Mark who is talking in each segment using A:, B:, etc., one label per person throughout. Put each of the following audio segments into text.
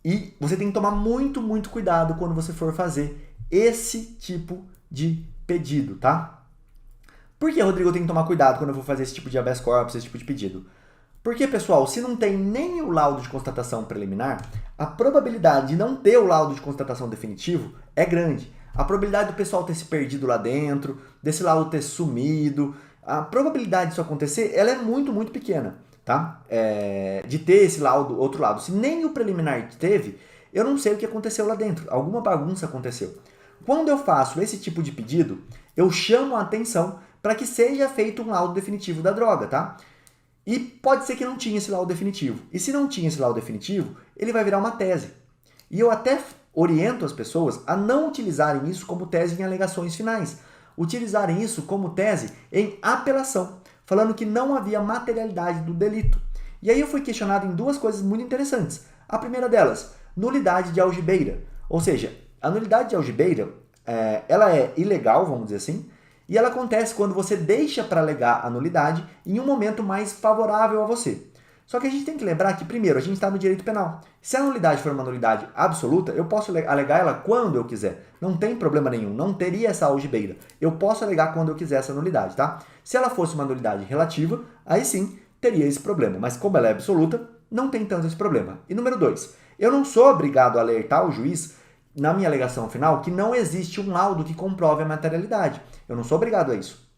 A: E você tem que tomar muito, muito cuidado quando você for fazer esse tipo de pedido, tá? Por que, Rodrigo, eu tenho que tomar cuidado quando eu vou fazer esse tipo de habeas corpus, esse tipo de pedido? Porque, pessoal, se não tem nem o laudo de constatação preliminar, a probabilidade de não ter o laudo de constatação definitivo é grande. A probabilidade do pessoal ter se perdido lá dentro, desse laudo ter sumido, a probabilidade disso acontecer, ela é muito, muito pequena, tá? De ter esse laudo, outro laudo. Se nem o preliminar teve, eu não sei o que aconteceu lá dentro. Alguma bagunça aconteceu. Quando eu faço esse tipo de pedido, eu chamo a atenção para que seja feito um laudo definitivo da droga, tá? E pode ser que não tinha esse laudo definitivo. E se não tinha esse laudo definitivo, ele vai virar uma tese. E eu até oriento as pessoas a não utilizarem isso como tese em alegações finais. Utilizarem isso como tese em apelação, falando que não havia materialidade do delito. E aí eu fui questionado em duas coisas muito interessantes. A primeira delas, nulidade de algibeira. Ou seja, a nulidade de algibeira, ela é ilegal, vamos dizer assim, e ela acontece quando você deixa para alegar a nulidade em um momento mais favorável a você. Só que a gente tem que lembrar que, primeiro, a gente está no direito penal. Se a nulidade for uma nulidade absoluta, eu posso alegar ela quando eu quiser. Não tem problema nenhum, não teria essa algibeira. Eu posso alegar quando eu quiser essa nulidade, tá? Se ela fosse uma nulidade relativa, aí sim teria esse problema. Mas como ela é absoluta, não tem tanto esse problema. E número 2, eu não sou obrigado a alertar o juiz na minha alegação final que não existe um laudo que comprove a materialidade. Eu não sou obrigado a isso.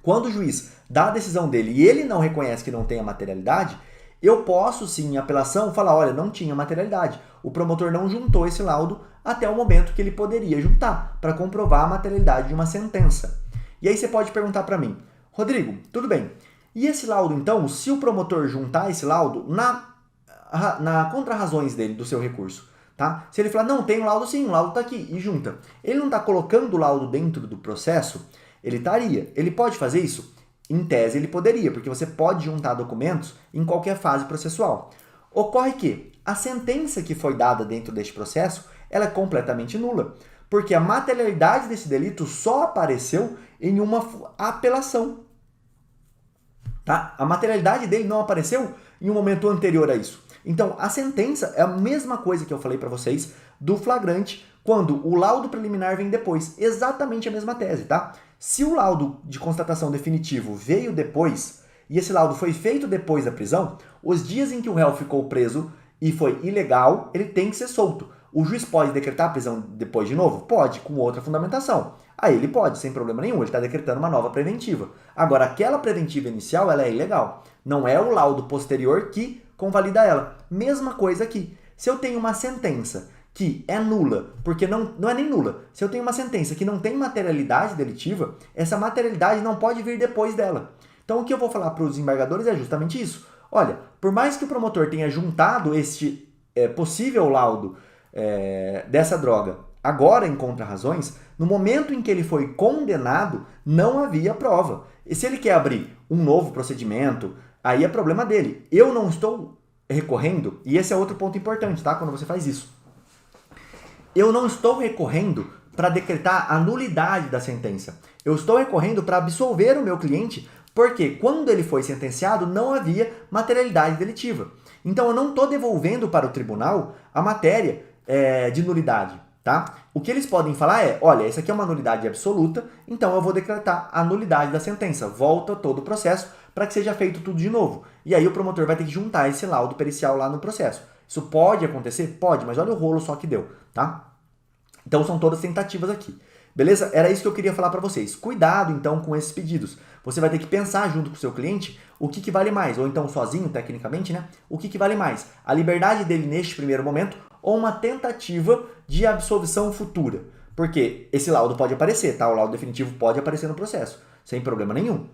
A: Quando o juiz dá a decisão dele e ele não reconhece que não tem a materialidade, eu posso sim, em apelação, falar, olha, não tinha materialidade. O promotor não juntou esse laudo até o momento que ele poderia juntar para comprovar a materialidade de uma sentença. E aí você pode perguntar para mim, Rodrigo, tudo bem, e esse laudo então, se o promotor juntar esse laudo na contra-razões dele, do seu recurso, tá? Se ele falar, não, tem um laudo sim, o laudo está aqui, e junta. Ele não está colocando o laudo dentro do processo, ele estaria. Ele pode fazer isso? Em tese ele poderia, porque você pode juntar documentos em qualquer fase processual. Ocorre que a sentença que foi dada dentro deste processo, ela é completamente nula, porque a materialidade desse delito só apareceu em uma apelação. Tá? A materialidade dele não apareceu em um momento anterior a isso. Então, a sentença é a mesma coisa que eu falei para vocês do flagrante, quando o laudo preliminar vem depois. Exatamente a mesma tese, tá? Se o laudo de constatação definitivo veio depois, e esse laudo foi feito depois da prisão, os dias em que o réu ficou preso e foi ilegal, ele tem que ser solto. O juiz pode decretar a prisão depois de novo? Pode, com outra fundamentação. Aí ele pode, sem problema nenhum, ele está decretando uma nova preventiva. Agora, aquela preventiva inicial, ela é ilegal. Não é o laudo posterior que convalida ela. Mesma coisa aqui. Se eu tenho uma sentença que é nula, porque não é nem nula, se eu tenho uma sentença que não tem materialidade delitiva, essa materialidade não pode vir depois dela. Então o que eu vou falar para os desembargadores é justamente isso. Olha, por mais que o promotor tenha juntado este possível laudo dessa droga agora em contra-razões, no momento em que ele foi condenado, não havia prova. E se ele quer abrir um novo procedimento, aí é problema dele. Eu não estou recorrendo, e esse é outro ponto importante, tá? Quando você faz isso. Eu não estou recorrendo para decretar a nulidade da sentença. Eu estou recorrendo para absolver o meu cliente, porque quando ele foi sentenciado, não havia materialidade delitiva. Então, eu não estou devolvendo para o tribunal a matéria de nulidade. Tá? O que eles podem falar é, olha, essa aqui é uma nulidade absoluta, então eu vou decretar a nulidade da sentença. Volta todo o processo para que seja feito tudo de novo. E aí o promotor vai ter que juntar esse laudo pericial lá no processo. Isso pode acontecer? Pode, mas olha o rolo só que deu, tá? Então são todas tentativas aqui. Beleza? Era isso que eu queria falar para vocês. Cuidado, então, com esses pedidos. Você vai ter que pensar junto com o seu cliente o que vale mais, ou então sozinho, tecnicamente, né? O que vale mais? A liberdade dele neste primeiro momento ou uma tentativa de absolvição futura? Porque esse laudo pode aparecer, tá? O laudo definitivo pode aparecer no processo, sem problema nenhum.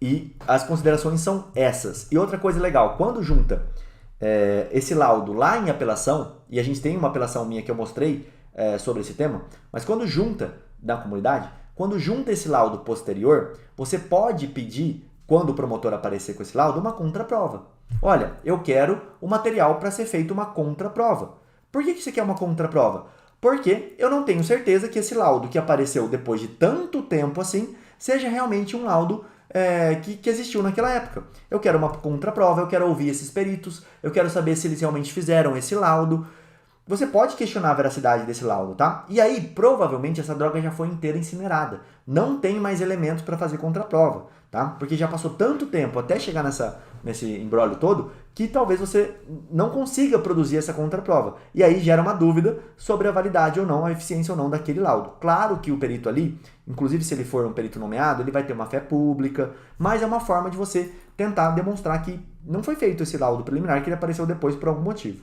A: E as considerações são essas. E outra coisa legal, quando junta esse laudo lá em apelação, e a gente tem uma apelação minha que eu mostrei sobre esse tema, mas quando junta da comunidade, quando junta esse laudo posterior, você pode pedir, quando o promotor aparecer com esse laudo, uma contraprova. Olha, eu quero o material para ser feito uma contraprova. Por que você quer uma contraprova? Porque eu não tenho certeza que esse laudo que apareceu depois de tanto tempo assim, seja realmente um laudo que existiu naquela época. Eu quero uma contraprova, eu quero ouvir esses peritos, eu quero saber se eles realmente fizeram esse laudo. você pode questionar a veracidade desse laudo, tá? E aí, provavelmente, essa droga já foi inteira incinerada. Não tem mais elementos para fazer contraprova, tá? Porque já passou tanto tempo até chegar nesse imbróglio todo, que talvez você não consiga produzir essa contraprova. E aí gera uma dúvida sobre a validade ou não, a eficiência ou não daquele laudo. Claro que o perito ali, inclusive se ele for um perito nomeado, ele vai ter uma fé pública, mas é uma forma de você tentar demonstrar que não foi feito esse laudo preliminar, que ele apareceu depois por algum motivo.